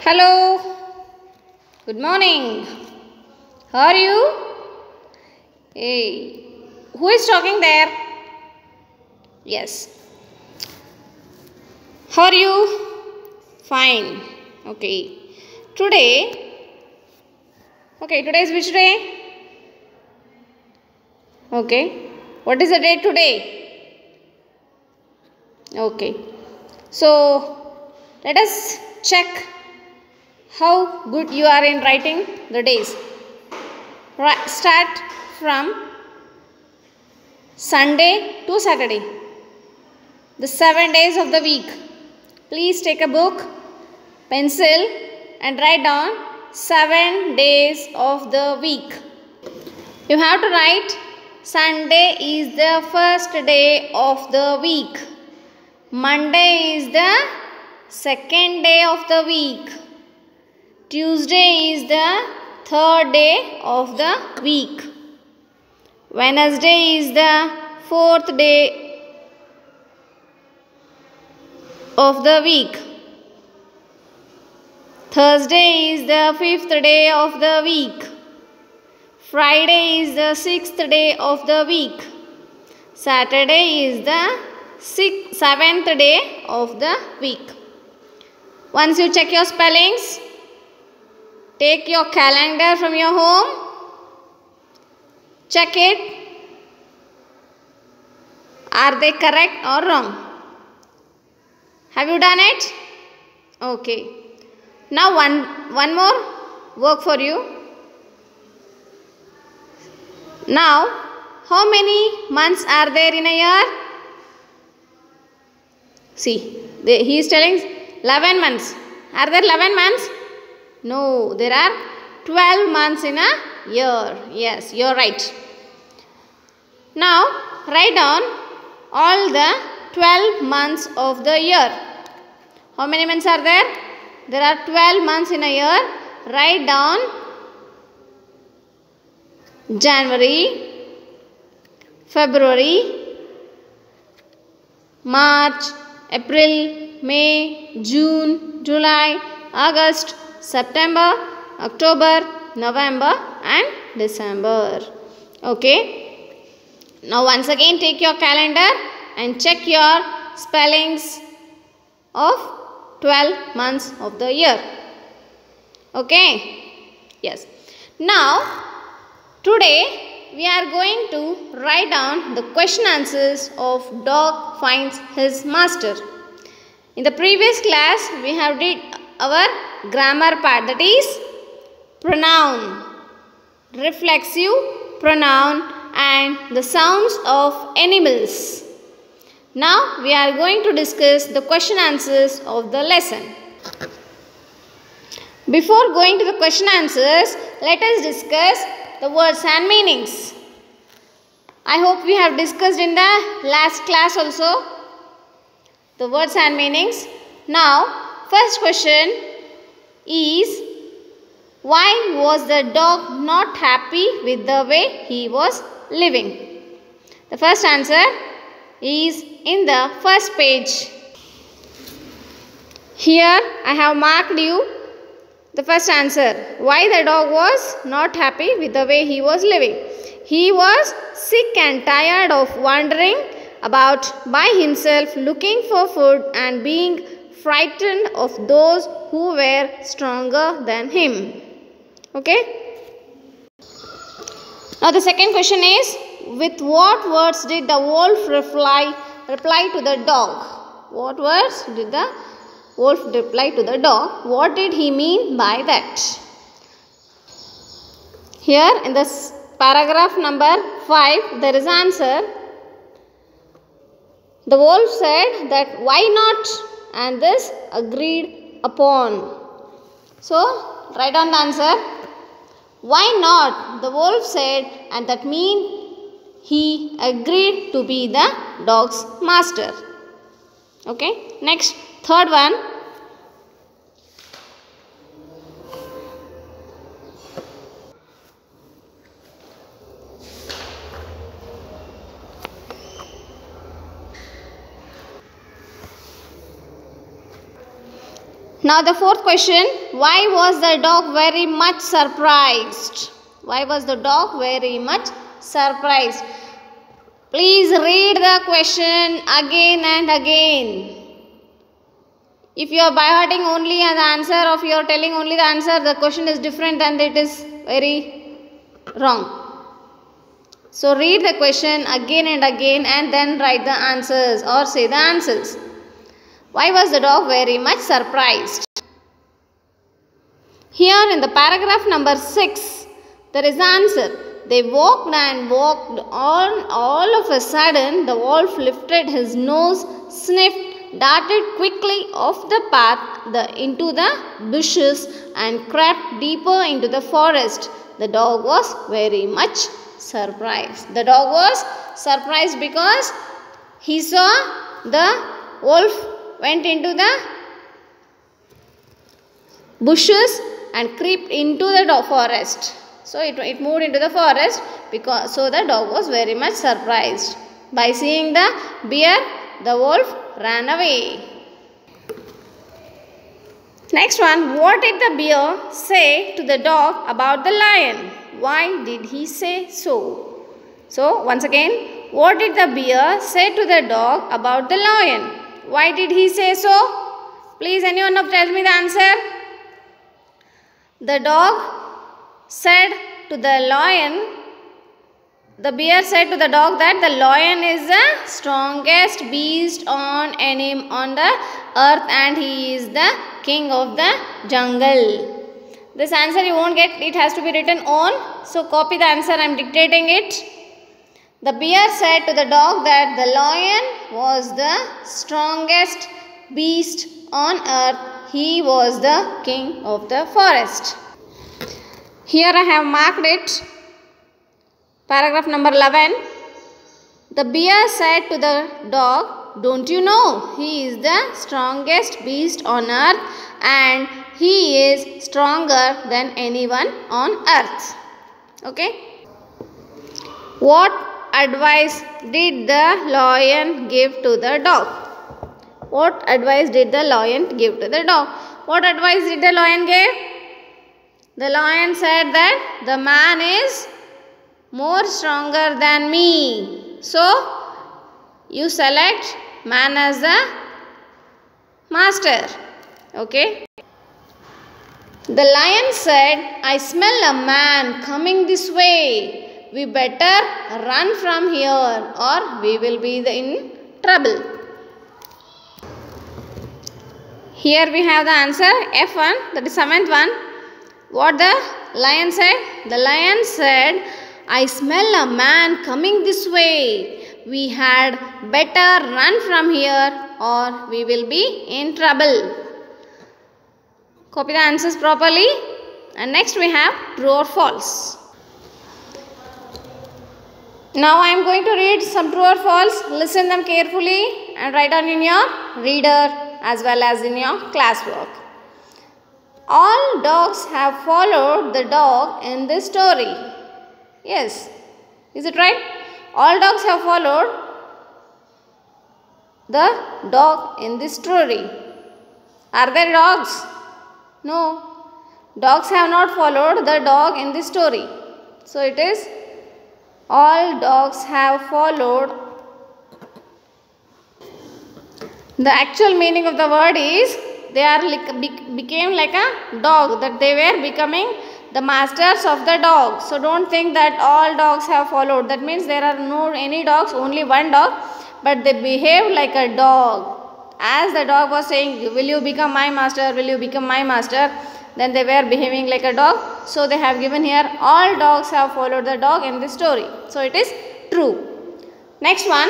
Hello, good morning. How are you? Hey, who is talking there? Yes. How are you? Fine. Okay. Today, today is which day? Okay. What is the date today? Okay. So, let us check how good you are in writing the days. Start from Sunday to Saturday, the 7 days of the week. Please take a book, pencil and write down 7 days of the week. You have to write Sunday is the first day of the week. Monday is the second day of the week. Tuesday is the third day of the week. Wednesday is the fourth day of the week. Thursday is the fifth day of the week. Friday is the sixth day of the week. Saturday is the seventh day of the week. Once you check your spellings, take your calendar from your home. Check it. Are they correct or wrong? Have you done it? Okay. Now one more work for you. Now, how many months are there in a year? See, he is telling 11 months. Are there 11 months? No, there are 12 months in a year. Yes, you are right. Now, write down all the 12 months of the year. How many months are there? There are 12 months in a year. Write down January, February, March, April, May, June, July, August, September, October, November and December. Okay. Now once again take your calendar and check your spellings of 12 months of the year. Okay. Yes. Now today we are going to write down the question answers of Dog Finds His Master. In the previous class we have did our grammar part, that is pronoun, reflexive pronoun and the sounds of animals. Now we are going to discuss the question answers of the lesson. Before going to the question answers, let us discuss the words and meanings. I hope we have discussed in the last class also the words and meanings. Now, first question is, why was the dog not happy with the way he was living? The first answer is in the first page. Here I have marked you the first answer. Why the dog was not happy with the way he was living. He was sick and tired of wandering about by himself, looking for food and being frightened of those who were stronger than him. Okay. Now the second question is, with what words did the wolf reply to the dog? What words did the wolf reply to the dog? What did he mean by that? Here in this paragraph number 5, there is answer. The wolf said that why not, and this agreed upon. So write down the answer. Why not? The wolf said, and that means he agreed to be the dog's master. Okay. Next, third one. Now the fourth question, why was the dog very much surprised? Why was the dog very much surprised? Please read the question again and again. If you are by hearting only the answer, or if you are telling only the answer, the question is different, then it is very wrong. So read the question again and again and then write the answers or say the answers. Why was the dog very much surprised? Here in the paragraph number 6, there is the answer. They walked and walked on. All of a sudden, the wolf lifted his nose, sniffed, darted quickly off the path into the bushes and crept deeper into the forest. The dog was very much surprised. The dog was surprised because he saw the wolf went into the bushes and crept into the forest. So it moved into the forest so the dog was very much surprised. By seeing the bear, the wolf ran away. Next one, what did the bear say to the dog about the lion? Why did he say so? So once again, what did the bear say to the dog about the lion? Why did he say so? Please anyone tell me the answer. The dog said to the lion, the bear said to the dog that the lion is the strongest beast on the earth and he is the king of the jungle. This answer you won't get, it has to be written on. So copy the answer, I am dictating it. The bear said to the dog that the lion was the strongest beast on earth. He was the king of the forest. Here I have marked it. Paragraph number 11. The bear said to the dog, don't you know he is the strongest beast on earth and he is stronger than anyone on earth. Okay. What advice did the lion give to the dog? What advice did the lion give to the dog? What advice did the lion give? The lion said that the man is more stronger than me. So, you select man as the master. Okay. The lion said, I smell a man coming this way. We better run from here or we will be in trouble. Here we have the answer F1, that is 7th one. What the lion said? The lion said, I smell a man coming this way. We had better run from here or we will be in trouble. Copy the answers properly. And next we have true or false. Now I am going to read some true or false. Listen them carefully and write down in your reader as well as in your classwork. All dogs have followed the dog in this story. Yes. Is it right? All dogs have followed the dog in this story. Are there dogs? No. Dogs have not followed the dog in this story. So it is all dogs have followed. The actual meaning of the word is they are became like a dog, that they were becoming the masters of the dog. So don't think that all dogs have followed. That means there are no any dogs, only one dog, but they behave like a dog. As the dog was saying, will you become my master, will you become my master, then they were behaving like a dog. So they have given here all dogs have followed the dog in this story. So it is true. Next one,